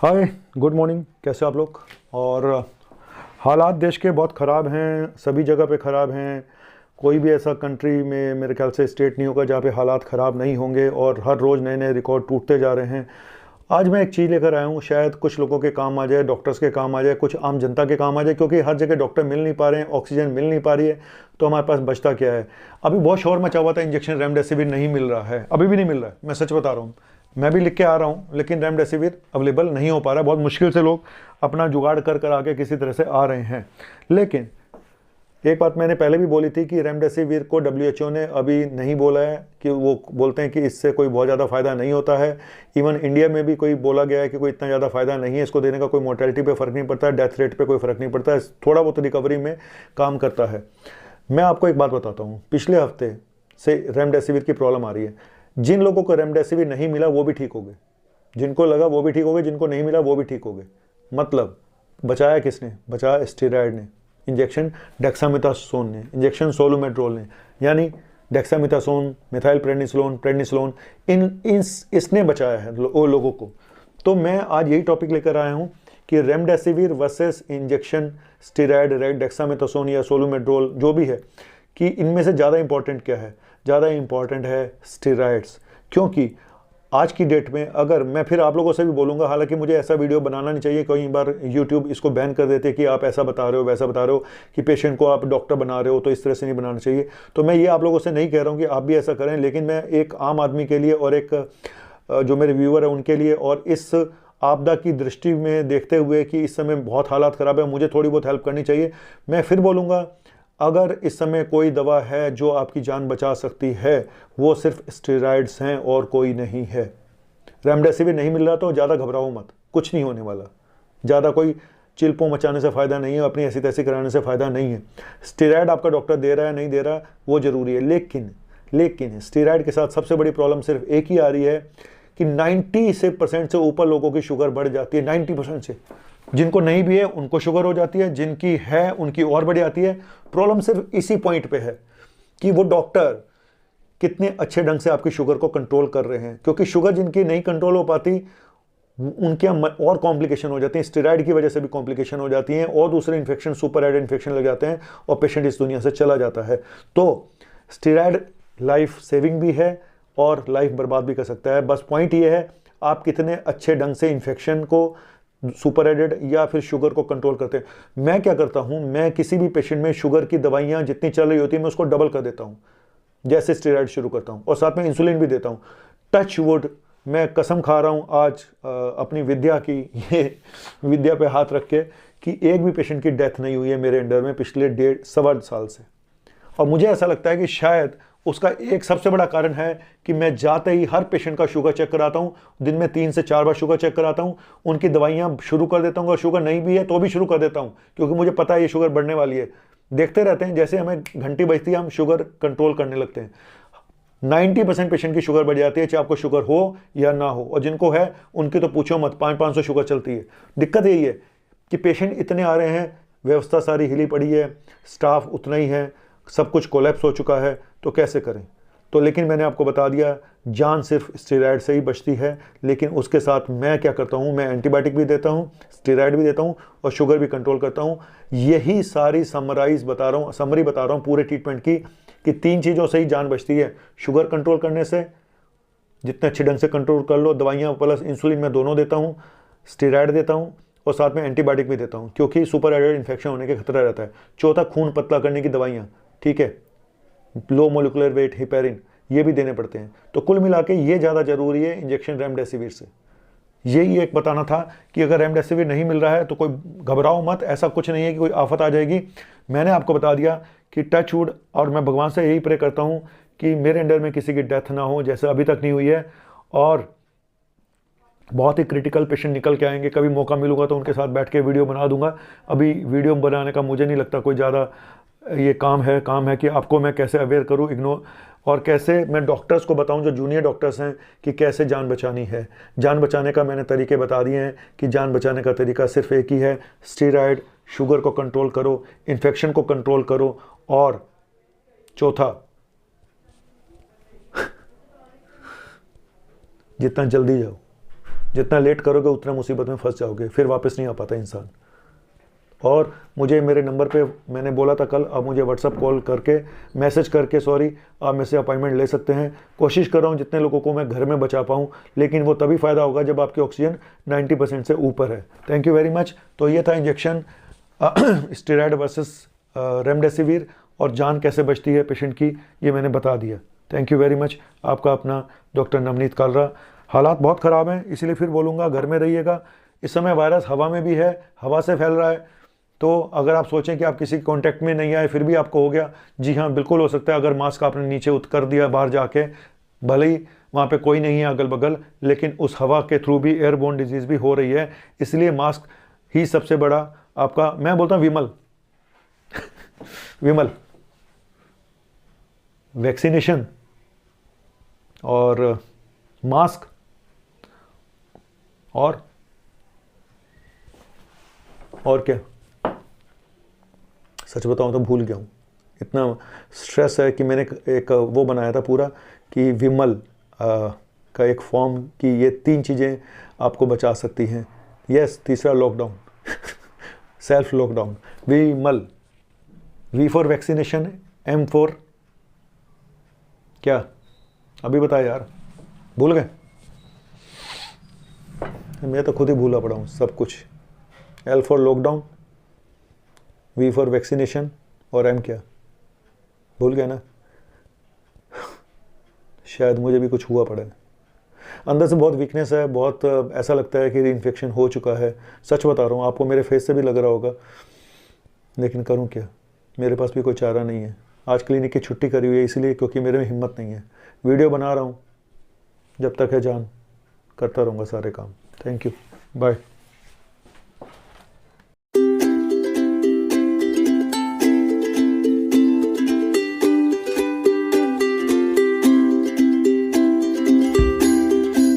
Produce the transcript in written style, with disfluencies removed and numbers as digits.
हाय, good morning. कैसे आप लोग? और हालात देश के बहुत ख़राब हैं, सभी जगह पे ख़राब हैं। कोई भी ऐसा कंट्री में मेरे ख्याल से स्टेट नहीं होगा जहाँ पे हालात ख़राब नहीं होंगे, और हर रोज़ नए नए रिकॉर्ड टूटते जा रहे हैं। आज मैं एक चीज़ लेकर आया हूँ, शायद कुछ लोगों के काम आ जाए, डॉक्टर्स के काम आ जाए, कुछ आम जनता के काम आ जाए, क्योंकि हर जगह डॉक्टर मिल नहीं पा रहे हैं, ऑक्सीजन मिल नहीं पा रही है। तो हमारे पास बचता क्या है? अभी बहुत शोर मचा हुआ था, इंजेक्शन रेमडेसिविर नहीं मिल रहा है, अभी भी नहीं मिल रहा है, मैं सच बता रहा हूँ। मैं भी लिख के आ रहा हूँ, लेकिन रेमडेसिविर अवेलेबल नहीं हो पा रहा है। बहुत मुश्किल से लोग अपना जुगाड़ कर कर आके किसी तरह से आ रहे हैं। लेकिन एक बात मैंने पहले भी बोली थी कि रेमडेसिविर को WHO ने अभी नहीं बोला है, कि वो बोलते हैं कि इससे कोई बहुत ज़्यादा फ़ायदा नहीं होता है। इवन इंडिया में भी कोई बोला गया है कि कोई इतना ज़्यादा फ़ायदा नहीं है, इसको देने का कोई मोर्टेलिटी पे फ़र्क नहीं पड़ता है, डेथ रेट पे कोई फ़र्क नहीं पड़ता है, थोड़ा बहुत रिकवरी में काम करता है। मैं आपको एक बात बताता हूँ, पिछले हफ्ते से रेमडेसिविर की प्रॉब्लम आ रही है। जिन लोगों को रेमडेसिविर नहीं मिला वो भी ठीक हो गए, जिनको लगा वो भी ठीक हो गए, जिनको नहीं मिला वो भी ठीक हो गए। मतलब बचाया किसने? बचाया स्टेरॉयड ने, इंजेक्शन डेक्सामेथासोन ने, इंजेक्शन सोलुमेड्रोल ने, यानी डेक्सामेथासोन, मिथाइल प्रेडनिसोलोन, इसने बचाया है वो लोगों को। तो मैं आज यही टॉपिक लेकर आया हूँ कि remdesivir versus injection steroid, dexamethasone या सोलुमेड्रोल जो भी है, कि इनमें से ज़्यादा इंपॉर्टेंट क्या है? ज़्यादा इंपॉर्टेंट है स्टेरॉयड्स। क्योंकि आज की डेट में, अगर मैं फिर आप लोगों से भी बोलूँगा, हालांकि मुझे ऐसा वीडियो बनाना नहीं चाहिए, कई बार यूट्यूब इसको बैन कर देते कि आप ऐसा बता रहे हो, वैसा बता रहे हो, कि पेशेंट को आप डॉक्टर बना रहे हो, तो इस तरह से नहीं बनाना चाहिए। तो मैं ये आप लोगों से नहीं कह रहा हूँ कि आप भी ऐसा करें, लेकिन मैं एक आम आदमी के लिए और एक जो मेरे व्यूअर है उनके लिए, और इस आपदा की दृष्टि में देखते हुए कि इस समय बहुत हालात ख़राब है, मुझे थोड़ी बहुत हेल्प करनी चाहिए। मैं फिर बोलूँगा, अगर इस समय कोई दवा है जो आपकी जान बचा सकती है, वो सिर्फ स्टेरॉयड्स हैं और कोई नहीं है। रेमडेसिविर नहीं मिल रहा तो ज़्यादा घबराओ मत, कुछ नहीं होने वाला। ज़्यादा कोई चिल्पों मचाने से फ़ायदा नहीं है, अपनी ऐसी तैसी कराने से फ़ायदा नहीं है। स्टेरॉयड आपका डॉक्टर दे रहा है नहीं दे रहा वो ज़रूरी है, लेकिन स्टेरॉयड के साथ सबसे बड़ी प्रॉब्लम सिर्फ एक ही आ रही है कि 90% से ऊपर लोगों की शुगर बढ़ जाती है, 90% से। जिनको नहीं भी है उनको शुगर हो जाती है, जिनकी है उनकी और बढ़ जाती है। प्रॉब्लम सिर्फ इसी पॉइंट पे है कि वो डॉक्टर कितने अच्छे ढंग से आपकी शुगर को कंट्रोल कर रहे हैं, क्योंकि शुगर जिनकी नहीं कंट्रोल हो पाती उनके और कॉम्प्लिकेशन हो जाती हैं, स्टेरॉयड की वजह से भी कॉम्प्लिकेशन हो जाती हैं, और दूसरे इन्फेक्शन, सुपर एड इन्फेक्शन लग जाते हैं, और पेशेंट इस दुनिया से चला जाता है। तो स्टेरॉयड लाइफ सेविंग भी है और लाइफ बर्बाद भी कर सकता है। बस पॉइंट ये है, आप कितने अच्छे ढंग से इन्फेक्शन को, सुपर एडेड या फिर शुगर को कंट्रोल करते हैं। मैं क्या करता हूं, मैं किसी भी पेशेंट में शुगर की दवाइयां जितनी चल रही होती है मैं उसको डबल कर देता हूं, जैसे स्टेरॉयड शुरू करता हूं, और साथ में इंसुलिन भी देता हूं। टच वुड, मैं कसम खा रहा हूं आज अपनी विद्या की, ये विद्या पे हाथ रख के, कि एक भी पेशेंट की डेथ नहीं हुई है मेरे अंडर में पिछले 1.5-1.25 साल से। और मुझे ऐसा लगता है कि शायद उसका एक सबसे बड़ा कारण है कि मैं जाते ही हर पेशेंट का शुगर चेक कराता हूं, दिन में 3 से 4 बार शुगर चेक कराता हूं, उनकी दवाइयां शुरू कर देता हूं, और शुगर नहीं भी है तो भी शुरू कर देता हूं, क्योंकि मुझे पता है ये शुगर बढ़ने वाली है। देखते रहते हैं, जैसे हमें घंटी बजती है हम शुगर कंट्रोल करने लगते हैं। 90% पेशेंट की शुगर बढ़ जाती है, चाहे आपको शुगर हो या ना हो, और जिनको है उनकी तो पूछो मत, 500-500 शुगर चलती है। दिक्कत यही है कि पेशेंट इतने आ रहे हैं, व्यवस्था सारी हिली पड़ी है, स्टाफ उतना ही है, सब कुछ कोलैप्स हो चुका है, तो कैसे करें? तो लेकिन मैंने आपको बता दिया, जान सिर्फ स्टेरॉयड से ही बचती है। लेकिन उसके साथ मैं क्या करता हूँ, मैं एंटीबायोटिक भी देता हूँ, स्टेरॉयड भी देता हूँ, और शुगर भी कंट्रोल करता हूँ। यही सारी समरी बता रहा हूँ पूरे ट्रीटमेंट की, कि 3 चीज़ों से ही जान बचती है। शुगर कंट्रोल करने से, जितने अच्छे ढंग से कंट्रोल कर लो, दवाइयाँ प्लस इंसुलिन मैं दोनों देता हूँ, स्टेरॉयड देता हूँ, और साथ में एंटीबायोटिक भी देता हूँ, क्योंकि सुपर एडेड इन्फेक्शन होने का खतरा रहता है। चौथा, खून पतला करने की दवाइयाँ, ठीक है, लो मोलिकुलर वेट हेपेरिन, ये भी देने पड़ते हैं। तो कुल मिला के ये ज़्यादा जरूरी है इंजेक्शन रेमडेसिविर से। यही एक बताना था कि अगर रेमडेसिविर नहीं मिल रहा है तो कोई घबराओ मत, ऐसा कुछ नहीं है कि कोई आफत आ जाएगी। मैंने आपको बता दिया कि टच वुड, और मैं भगवान से यही प्रे करता हूँ कि मेरे अंडर में किसी की डेथ ना हो, जैसे अभी तक नहीं हुई है, और बहुत ही क्रिटिकल पेशेंट निकल के आएंगे। कभी मौका मिलूंगा तो उनके साथ बैठ के वीडियो बना दूंगा। अभी वीडियो बनाने का मुझे नहीं लगता कोई ज़्यादा ये काम है कि आपको मैं कैसे अवेयर करूं, इग्नोर, और कैसे मैं डॉक्टर्स को बताऊं जो जूनियर डॉक्टर्स हैं कि कैसे जान बचानी है। जान बचाने का मैंने तरीके बता दिए हैं कि जान बचाने का तरीका सिर्फ एक ही है, स्टेरॉयड, शुगर को कंट्रोल करो, इन्फेक्शन को कंट्रोल करो, और चौथा, जितना जल्दी जाओ जितना लेट करोगे उतना मुसीबत में फंस जाओगे, फिर वापस नहीं आ पाता इंसान। और मुझे मेरे नंबर पे मैंने बोला था कल, आप मुझे व्हाट्सअप कॉल करके मैसेज करके आप मेरे से अपॉइंटमेंट ले सकते हैं। कोशिश कर रहा हूँ जितने लोगों को मैं घर में बचा पाऊँ, लेकिन वो तभी फ़ायदा होगा जब आपकी ऑक्सीजन 90% से ऊपर है। Thank you very much. तो ये था इंजेक्शन स्टेरॉयड वर्सेस रेमडेसिविर, और जान कैसे बचती है पेशेंट की, ये मैंने बता दिया। Thank you very much. आपका अपना डॉक्टर नवनीत कालरा। हालात बहुत ख़राब हैं, इसीलिए फिर बोलूँगा घर में रहिएगा। इस समय वायरस हवा में भी है, हवा से फैल रहा है, तो अगर आप सोचें कि आप किसी कांटेक्ट में नहीं आए फिर भी आपको हो गया, जी हाँ बिल्कुल हो सकता है। अगर मास्क आपने नीचे उतर दिया बाहर जाके, भले ही वहाँ पे कोई नहीं है अगल बगल, लेकिन उस हवा के थ्रू भी एयरबोर्न डिजीज़ भी हो रही है। इसलिए मास्क ही सबसे बड़ा आपका, मैं बोलता हूँ विमल विमल, वैक्सीनेशन और मास्क और क्या, सच बताऊं तो भूल गया हूँ। इतना स्ट्रेस है कि मैंने एक वो बनाया था पूरा कि विमल का एक फॉर्म कि ये 3 चीज़ें आपको बचा सकती हैं। यस, तीसरा लॉकडाउन सेल्फ लॉकडाउन। विमल, V for vaccination, M for क्या, अभी बताया यार, भूल गए। मैं तो खुद ही भूला पड़ा हूँ सब कुछ। L for lockdown, V for vaccination, और एम क्या, भूल गया ना। शायद मुझे भी कुछ हुआ पड़ा है, अंदर से बहुत वीकनेस है, बहुत ऐसा लगता है कि इन्फेक्शन हो चुका है। सच बता रहा हूँ, आपको मेरे फेस से भी लग रहा होगा, लेकिन करूँ क्या, मेरे पास भी कोई चारा नहीं है। आज क्लिनिक की छुट्टी करी हुई है इसलिए, क्योंकि मेरे में हिम्मत नहीं है। वीडियो बना रहा हूँ, जब तक है जान करता रहूँगा सारे काम। Thank you, bye.